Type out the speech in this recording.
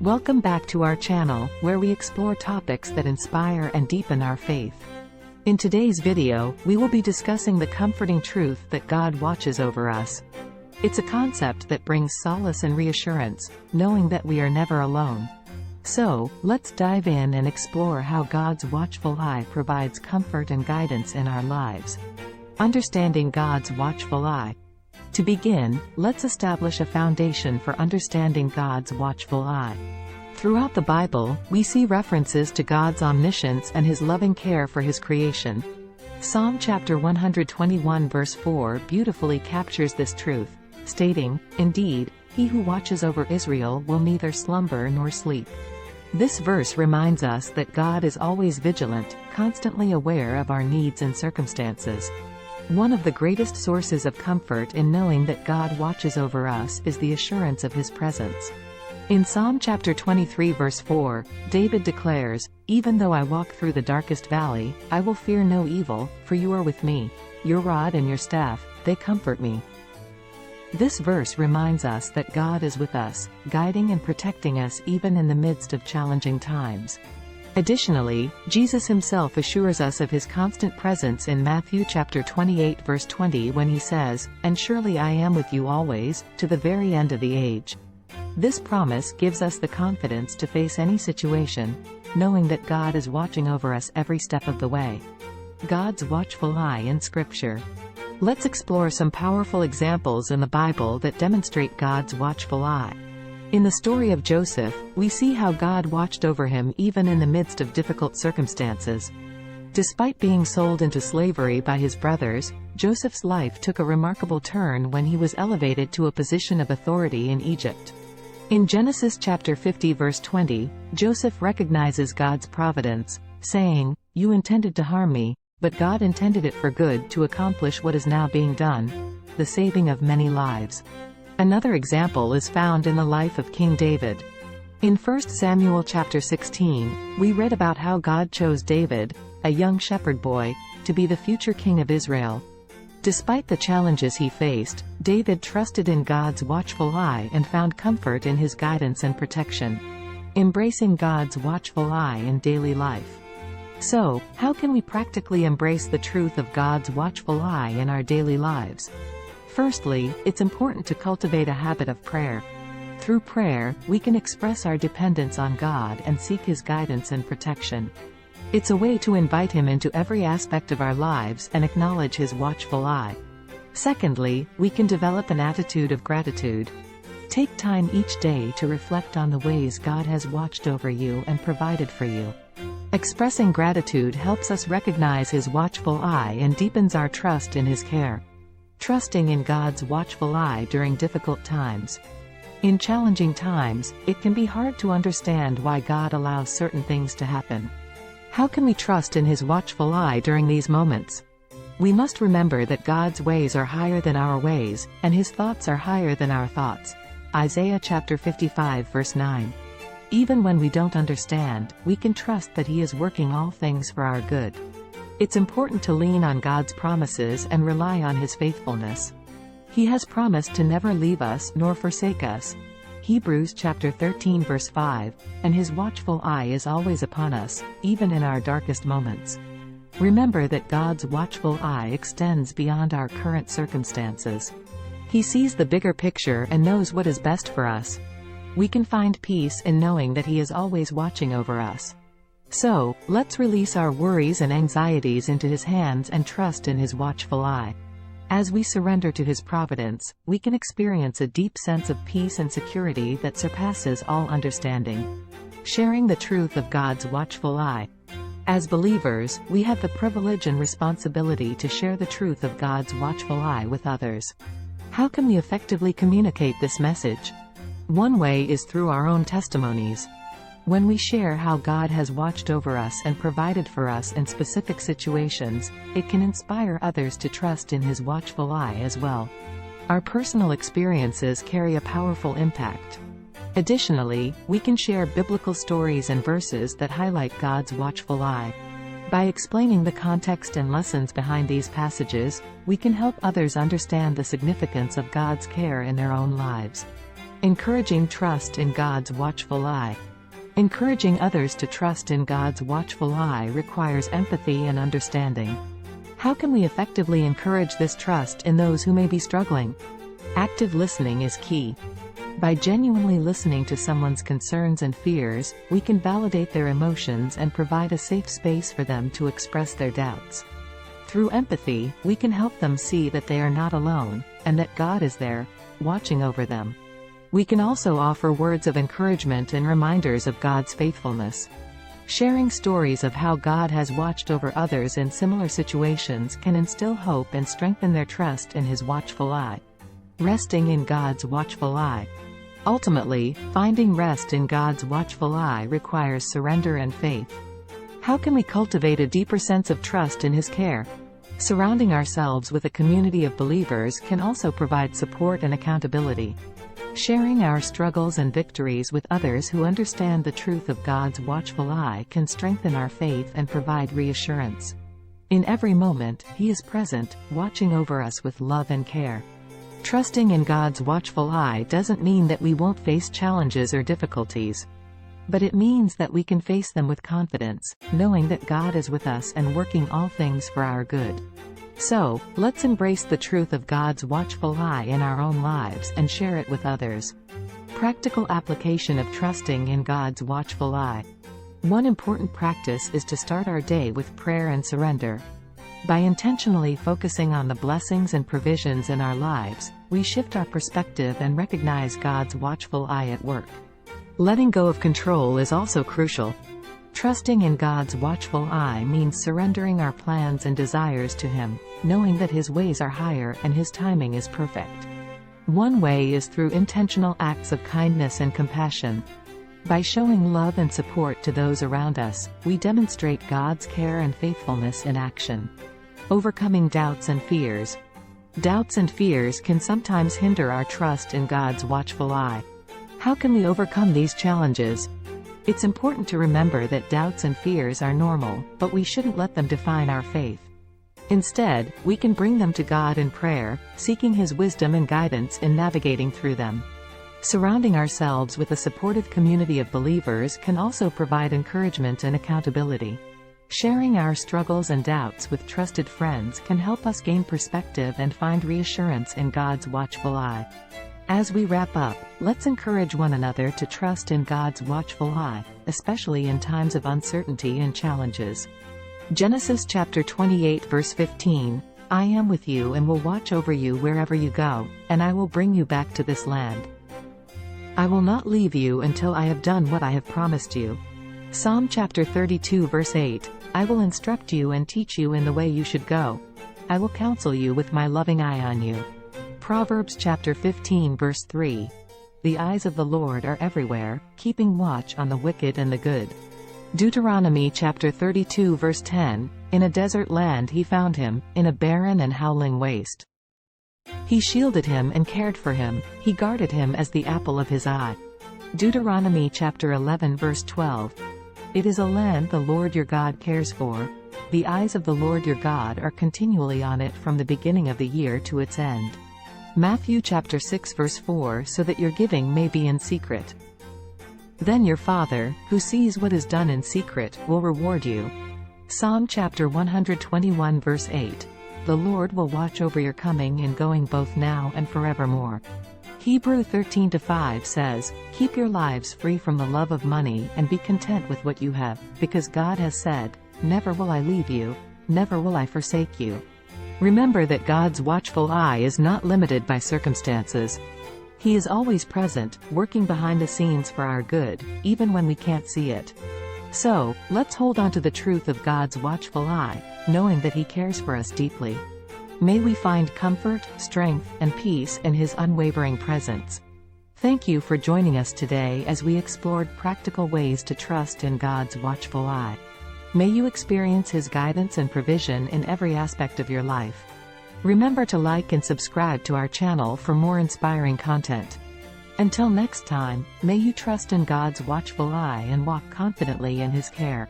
Welcome back to our channel, where we explore topics that inspire and deepen our faith. In today's video, we will be discussing the comforting truth that God watches over us. It's a concept that brings solace and reassurance, knowing that we are never alone. So, let's dive in and explore how God's watchful eye provides comfort and guidance in our lives. Understanding God's watchful eye. To begin, let's establish a foundation for understanding God's watchful eye. Throughout the Bible, we see references to God's omniscience and His loving care for His creation. Psalm chapter 121 verse 4 beautifully captures this truth, stating, "Indeed, He who watches over Israel will neither slumber nor sleep." This verse reminds us that God is always vigilant, constantly aware of our needs and circumstances. One of the greatest sources of comfort in knowing that God watches over us is the assurance of His presence. In Psalm chapter 23 verse 4, David declares, "Even though I walk through the darkest valley, I will fear no evil, for you are with me. Your rod and your staff, they comfort me." This verse reminds us that God is with us, guiding and protecting us even in the midst of challenging times. Additionally, Jesus himself assures us of His constant presence in Matthew chapter 28 verse 20 when He says, "And surely I am with you always, to the very end of the age." This promise gives us the confidence to face any situation, knowing that God is watching over us every step of the way. God's watchful eye in Scripture. Let's explore some powerful examples in the Bible that demonstrate God's watchful eye. In the story of Joseph, we see how God watched over him even in the midst of difficult circumstances. Despite being sold into slavery by his brothers, Joseph's life took a remarkable turn when he was elevated to a position of authority in Egypt. In Genesis chapter 50 verse 20, Joseph recognizes God's providence, saying, "You intended to harm me, but God intended it for good to accomplish what is now being done, the saving of many lives." Another example is found in the life of King David. In 1 Samuel chapter 16, we read about how God chose David, a young shepherd boy, to be the future king of Israel. Despite the challenges he faced, David trusted in God's watchful eye and found comfort in His guidance and protection. Embracing God's watchful eye in daily life. So, how can we practically embrace the truth of God's watchful eye in our daily lives? Firstly, it's important to cultivate a habit of prayer. Through prayer, we can express our dependence on God and seek His guidance and protection. It's a way to invite Him into every aspect of our lives and acknowledge His watchful eye. Secondly, we can develop an attitude of gratitude. Take time each day to reflect on the ways God has watched over you and provided for you. Expressing gratitude helps us recognize His watchful eye and deepens our trust in His care. Trusting in God's watchful eye during difficult times. In challenging times, it can be hard to understand why God allows certain things to happen. How can we trust in His watchful eye during these moments? We must remember that God's ways are higher than our ways, and His thoughts are higher than our thoughts. Isaiah chapter 55 verse 9. Even when we don't understand, we can trust that He is working all things for our good. It's important to lean on God's promises and rely on His faithfulness. He has promised to never leave us nor forsake us. Hebrews chapter 13 verse 5, and His watchful eye is always upon us, even in our darkest moments. Remember that God's watchful eye extends beyond our current circumstances. He sees the bigger picture and knows what is best for us. We can find peace in knowing that He is always watching over us. So, let's release our worries and anxieties into His hands and trust in His watchful eye. As we surrender to His providence, we can experience a deep sense of peace and security that surpasses all understanding. Sharing the truth of God's watchful eye. As believers, we have the privilege and responsibility to share the truth of God's watchful eye with others. How can we effectively communicate this message? One way is through our own testimonies. When we share how God has watched over us and provided for us in specific situations, it can inspire others to trust in His watchful eye as well. Our personal experiences carry a powerful impact. Additionally, we can share biblical stories and verses that highlight God's watchful eye. By explaining the context and lessons behind these passages, we can help others understand the significance of God's care in their own lives. Encouraging trust in God's watchful eye. Encouraging others to trust in God's watchful eye requires empathy and understanding. How can we effectively encourage this trust in those who may be struggling? Active listening is key. By genuinely listening to someone's concerns and fears, we can validate their emotions and provide a safe space for them to express their doubts. Through empathy, we can help them see that they are not alone, and that God is there, watching over them. We can also offer words of encouragement and reminders of God's faithfulness. Sharing stories of how God has watched over others in similar situations can instill hope and strengthen their trust in His watchful eye. Resting in God's watchful eye. Ultimately, finding rest in God's watchful eye requires surrender and faith. How can we cultivate a deeper sense of trust in His care? Surrounding ourselves with a community of believers can also provide support and accountability. Sharing our struggles and victories with others who understand the truth of God's watchful eye can strengthen our faith and provide reassurance. In every moment, He is present, watching over us with love and care. Trusting in God's watchful eye doesn't mean that we won't face challenges or difficulties. But it means that we can face them with confidence, knowing that God is with us and working all things for our good. So, let's embrace the truth of God's watchful eye in our own lives and share it with others. Practical application of trusting in God's watchful eye. One important practice is to start our day with prayer and surrender. By intentionally focusing on the blessings and provisions in our lives, we shift our perspective and recognize God's watchful eye at work. Letting go of control is also crucial. Trusting in God's watchful eye means surrendering our plans and desires to Him, knowing that His ways are higher and His timing is perfect. One way is through intentional acts of kindness and compassion. By showing love and support to those around us, we demonstrate God's care and faithfulness in action. Overcoming doubts and fears. Doubts and fears can sometimes hinder our trust in God's watchful eye. How can we overcome these challenges? It's important to remember that doubts and fears are normal, but we shouldn't let them define our faith. Instead, we can bring them to God in prayer, seeking His wisdom and guidance in navigating through them. Surrounding ourselves with a supportive community of believers can also provide encouragement and accountability. Sharing our struggles and doubts with trusted friends can help us gain perspective and find reassurance in God's watchful eye. As we wrap up, let's encourage one another to trust in God's watchful eye, especially in times of uncertainty and challenges. Genesis chapter 28 verse 15, I am with you and will watch over you wherever you go, and I will bring you back to this land. I will not leave you until I have done what I have promised you. Psalm chapter 32 verse 8, I will instruct you and teach you in the way you should go. I will counsel you with my loving eye on you. Proverbs chapter 15 verse 3. The eyes of the Lord are everywhere, keeping watch on the wicked and the good. Deuteronomy chapter 32 verse 10. In a desert land He found him, in a barren and howling waste. He shielded him and cared for him, He guarded him as the apple of His eye. Deuteronomy chapter 11 verse 12. It is a land the Lord your God cares for. The eyes of the Lord your God are continually on it from the beginning of the year to its end. Matthew chapter 6 verse 4, so that your giving may be in secret. Then your Father, who sees what is done in secret, will reward you. Psalm chapter 121 verse 8. The Lord will watch over your coming and going both now and forevermore. Hebrew 13:5 says, keep your lives free from the love of money and be content with what you have, because God has said, never will I leave you, never will I forsake you. Remember that God's watchful eye is not limited by circumstances. He is always present, working behind the scenes for our good, even when we can't see it. So, let's hold on to the truth of God's watchful eye, knowing that He cares for us deeply. May we find comfort, strength, and peace in His unwavering presence. Thank you for joining us today as we explored practical ways to trust in God's watchful eye. May you experience His guidance and provision in every aspect of your life. Remember to like and subscribe to our channel for more inspiring content. Until next time, may you trust in God's watchful eye and walk confidently in His care.